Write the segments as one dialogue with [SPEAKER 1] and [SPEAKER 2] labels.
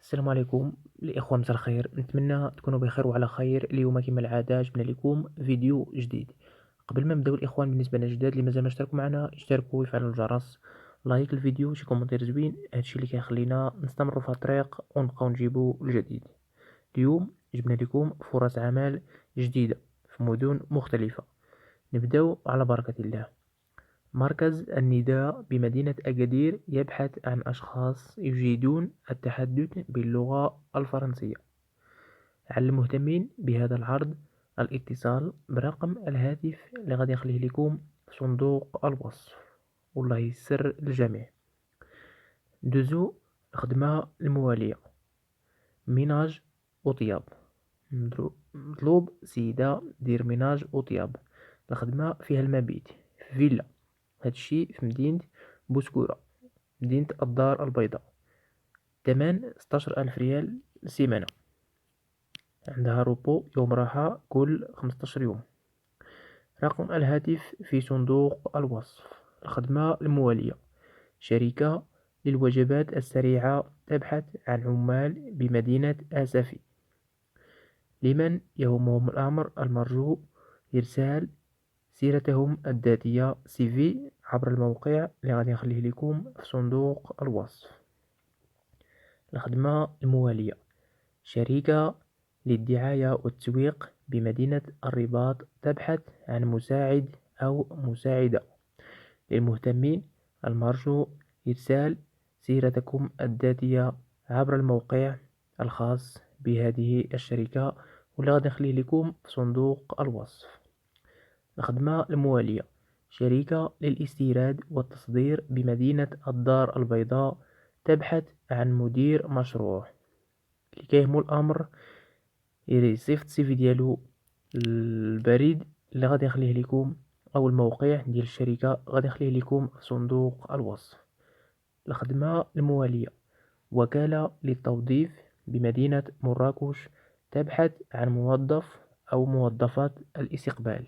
[SPEAKER 1] السلام عليكم الإخوة، مساء الخير. نتمنى تكونوا بخير وعلى خير. اليوم كما العادة جبنا لكم فيديو جديد. قبل ما نبداو الإخوان، بالنسبة لنا جداد اللي مازال ما اشتركوا معنا اشتركوا ويفعلوا الجرس، لايك الفيديو، شي كومنتير زوين، هادشي اللي كيخلينا نستمروا في الطريق ونبقاو نجيبوا الجديد. اليوم جبنا لكم فرص عمل جديدة في مدن مختلفة. نبداو على بركة الله. مركز النداء بمدينة أكادير يبحث عن أشخاص يجيدون التحدث باللغة الفرنسية. على المهتمين بهذا العرض الاتصال برقم الهاتف اللي غادي نخليه لكم في صندوق الوصف. والله يسر للجميع. دوزو الخدمة الموالية: ميناج وطياب. مطلوب سيدة دير ميناج وطياب. الخدمة فيها المبيت في فيلا، هادشي في مدينة بوسكورة، مدينة الدار البيضاء. الثمن 16,000 ريال سيمانة. عندها روبو يوم راحة كل 15 يوم. رقم الهاتف في صندوق الوصف. الخدمة الموالية: شركة للوجبات السريعة تبحث عن عمال بمدينة آسفي. لمن يهمهم الأمر المرجو إرسال سيرتهم الذاتية CV عبر الموقع اللي غادي نخليه لكم في صندوق الوصف. الخدمة الموالية: شركة للدعاية والتسويق بمدينة الرباط تبحث عن مساعد أو مساعدة. للمهتمين المرجو إرسال سيرتكم الذاتية عبر الموقع الخاص بهذه الشركة واللي غادي نخليه لكم في صندوق الوصف. الخدمة الموالية: شركة للاستيراد والتصدير بمدينة الدار البيضاء تبحث عن مدير مشروع. اللي كيهمو الأمر يصيفط السيفي ديالو البريد اللي غادي نخليه لكم، أو الموقع ديال الشركة غادي نخليه لكم في صندوق الوصف. الخدمة الموالية: وكالة للتوظيف بمدينة مراكش تبحث عن موظف أو موظفة الاستقبال.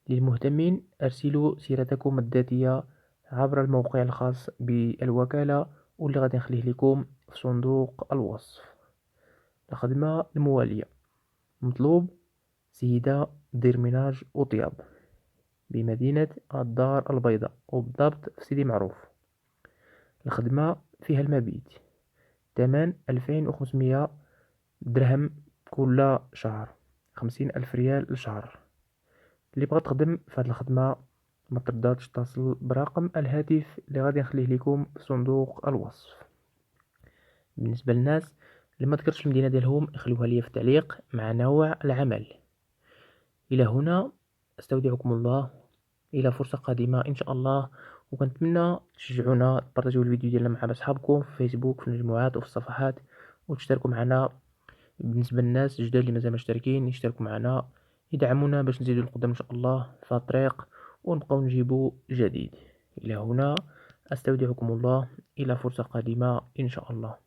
[SPEAKER 1] للمهتمين أرسلوا سيرتكم الذاتية عبر الموقع الخاص بالوكالة واللي غادي نخليه لكم في صندوق الوصف. الخدمة الموالية: مطلوب سيدة دير ميناج وطياب بمدينة الدار البيضاء، وبالضبط في سيدي معروف. الخدمة فيها المبيت. ثمن 2500 درهم كل شهر، 50,000 ريال لشهر. اللي بغات تخدم في هذه الخدمة ما تقدرش تتصل برقم الهاتف اللي غادي نخليه لكم في صندوق الوصف. بالنسبة للناس اللي ما ذكرتش المدينة ديالهم يخلوها لي في التعليق مع نوع العمل. إلى هنا استودعكم الله، إلى فرصة قادمة إن شاء الله. وكنتمنى تشجعونا، تبارطاجيو الفيديو ديالنا مع أصحابكم في فيسبوك، في المجموعات وفي الصفحات، وتشتركوا معنا. بالنسبة للناس الجداد اللي مازال مشتركين يشتركوا معنا، يدعمونا باش نزيدوا القدام إن شاء الله في الطريق ونبقاو نجيبوا جديد. إلى هنا أستودعكم الله، إلى فرصة قادمة إن شاء الله.